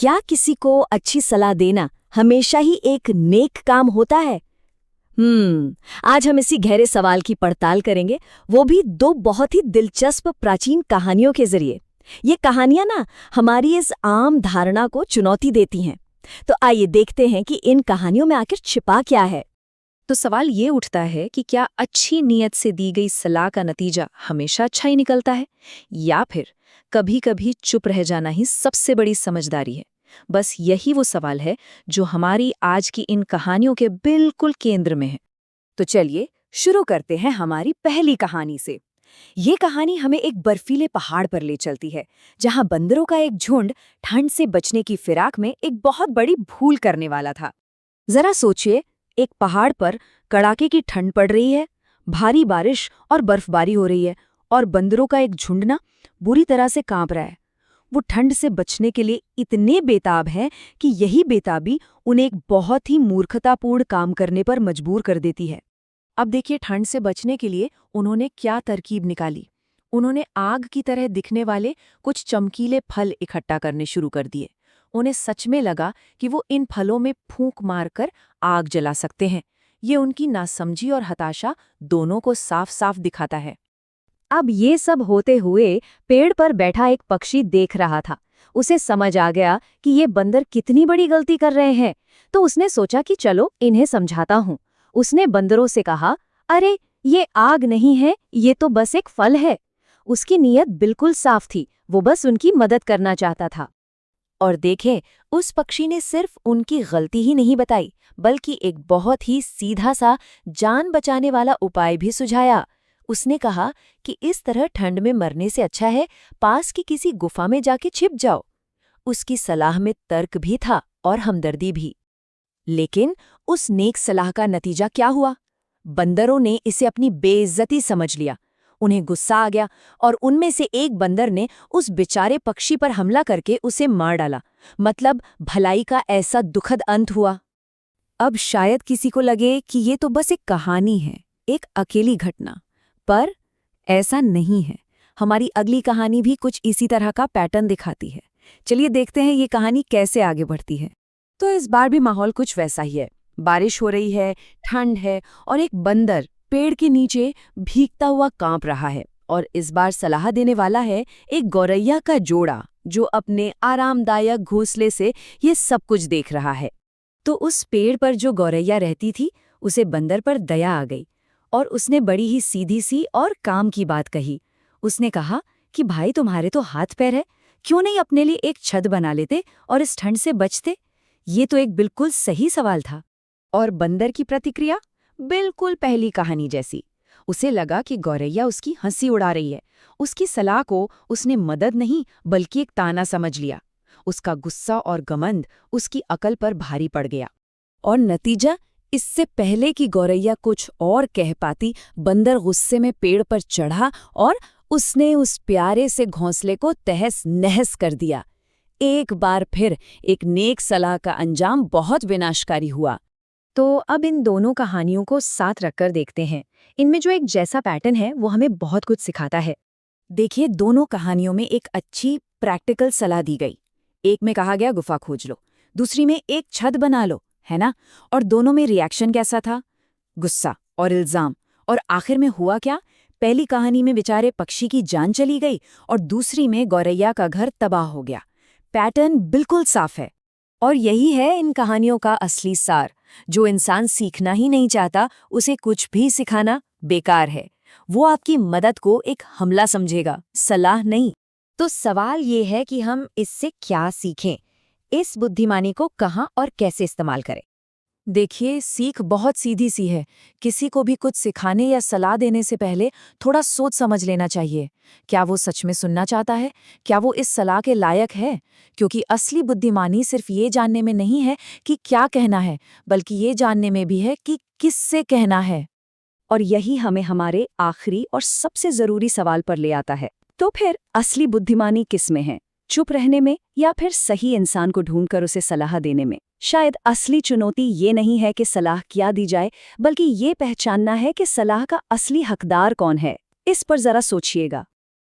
क्या किसी को अच्छी सलाह देना हमेशा ही एक नेक काम होता है? आज हम इसी गहरे सवाल की पड़ताल करेंगे, वो भी दो बहुत ही दिलचस्प प्राचीन कहानियों के जरिए। ये कहानियां ना हमारी इस आम धारणा को चुनौती देती हैं। तो आइए देखते हैं कि इन कहानियों में आखिर छिपा क्या है। तो सवाल ये उठता है कि क्या अच्छी नीयत से दी गई सलाह का नतीजा हमेशा अच्छा ही निकलता है, या फिर कभी-कभी चुप रह जाना ही सबसे बड़ी समझदारी है। बस यही वो सवाल है जो हमारी आज की इन कहानियों के बिल्कुल केंद्र में है। तो चलिए शुरू करते हैं हमारी पहली कहानी से। ये कहानी हमें एक बर्फीले पहाड़ पर ले चलती है, जहां बंदरों का एक झुंड ठंड से बचने की फिराक में एक बहुत बड़ी भूल करने वाला था। जरा सोचिए, एक पहाड़ पर कड़ाके की ठंड पड़ रही है, भारी बारिश और बर्फबारी हो रही है, और बंदरों का एक झुंड ना बुरी तरह से कांप रहा है। वो ठंड से बचने के लिए इतने बेताब हैं कि यही बेताबी उन्हें एक बहुत ही मूर्खतापूर्ण काम करने पर मजबूर कर देती है। अब देखिए, ठंड से बचने के लिए उन्होंने क्या तरकीब निकाली। उन्होंने आग की तरह दिखने वाले कुछ चमकीले फल इकट्ठा करने शुरू कर दिए। उन्हें सच में लगा कि वो इन फलों में फूंक मारकर आग जला सकते हैं। ये उनकी नासमझी और हताशा दोनों को साफ साफ दिखाता है। अब ये सब होते हुए पेड़ पर बैठा एक पक्षी देख रहा था। उसे समझ आ गया कि ये बंदर कितनी बड़ी गलती कर रहे हैं, तो उसने सोचा कि चलो इन्हें समझाता हूँ। उसने बंदरों से कहा, अरे ये आग नहीं है, ये तो बस एक फल है। उसकी नीयत बिल्कुल साफ थी, वो बस उनकी मदद करना चाहता था। और देखें, उस पक्षी ने सिर्फ उनकी गलती ही नहीं बताई, बल्कि एक बहुत ही सीधा सा जान बचाने वाला उपाय भी सुझाया। उसने कहा कि इस तरह ठंड में मरने से अच्छा है पास की किसी गुफा में जाके छिप जाओ। उसकी सलाह में तर्क भी था और हमदर्दी भी। लेकिन उस नेक सलाह का नतीजा क्या हुआ? बंदरों ने इसे अपनी बेइज्जती समझ लिया। उन्हें गुस्सा आ गया और उनमें से एक बंदर ने उस बेचारे पक्षी पर हमला करके उसे मार डाला। मतलब भलाई का ऐसा दुखद अंत हुआ। अब शायद किसी को लगे कि ये तो बस एक कहानी है, एक अकेली घटना, पर ऐसा नहीं है। हमारी अगली कहानी भी कुछ इसी तरह का पैटर्न दिखाती है। चलिए देखते हैं ये कहानी कैसे आगे बढ़ती है। तो इस बार भी माहौल कुछ वैसा ही है। बारिश हो रही है, ठंड है, और एक बंदर पेड़ के नीचे भीगता हुआ कांप रहा है। और इस बार सलाह देने वाला है एक गौरैया का जोड़ा, जो अपने आरामदायक घोंसले से ये सब कुछ देख रहा है। तो उस पेड़ पर जो गौरैया रहती थी, उसे बंदर पर दया आ गई और उसने बड़ी ही सीधी सी और काम की बात कही। उसने कहा कि भाई, तुम्हारे तो हाथ पैर है, क्यों नहीं अपने लिए एक छत बना लेते और इस ठंड से बचते? ये तो एक बिल्कुल सही सवाल था। और बंदर की प्रतिक्रिया बिल्कुल पहली कहानी जैसी। उसे लगा कि गौरैया उसकी हंसी उड़ा रही है। उसकी सलाह को उसने मदद नहीं बल्कि एक ताना समझ लिया। उसका गुस्सा और घमंड उसकी अकल पर भारी पड़ गया। और नतीजा, इससे पहले कि गौरैया कुछ और कह पाती, बंदर गुस्से में पेड़ पर चढ़ा और उसने उस प्यारे से घोंसले को तहस नहस कर दिया। एक बार फिर एक नेक सलाह का अंजाम बहुत विनाशकारी हुआ। तो अब इन दोनों कहानियों को साथ रखकर देखते हैं। इनमें जो एक जैसा पैटर्न है वो हमें बहुत कुछ सिखाता है। देखिए, दोनों कहानियों में एक अच्छी प्रैक्टिकल सलाह दी गई। एक में कहा गया गुफा खोज लो, दूसरी में एक छत बना लो, है ना? और दोनों में रिएक्शन कैसा था? गुस्सा और इल्जाम। और आखिर में हुआ क्या? पहली कहानी में बेचारे पक्षी की जान चली गई और दूसरी में गौरैया का घर तबाह हो गया। पैटर्न बिल्कुल साफ है। और यही है इन कहानियों का असली सार। जो इंसान सीखना ही नहीं चाहता, उसे कुछ भी सिखाना बेकार है। वो आपकी मदद को एक हमला समझेगा, सलाह नहीं। तो सवाल ये है कि हम इससे क्या सीखें? इस बुद्धिमानी को कहाँ और कैसे इस्तेमाल करें? देखिए, सीख बहुत सीधी सी है। किसी को भी कुछ सिखाने या सलाह देने से पहले थोड़ा सोच समझ लेना चाहिए। क्या वो सच में सुनना चाहता है? क्या वो इस सलाह के लायक है? क्योंकि असली बुद्धिमानी सिर्फ ये जानने में नहीं है कि क्या कहना है, बल्कि ये जानने में भी है कि किससे कहना है। और यही हमें हमारे आखिरी और सबसे जरूरी सवाल पर ले आता है। तो फिर असली बुद्धिमानी किस में है? चुप रहने में, या फिर सही इंसान को ढूंढकर उसे सलाह देने में? शायद असली चुनौती ये नहीं है कि सलाह क्या दी जाए, बल्कि ये पहचानना है कि सलाह का असली हकदार कौन है। इस पर जरा सोचिएगा।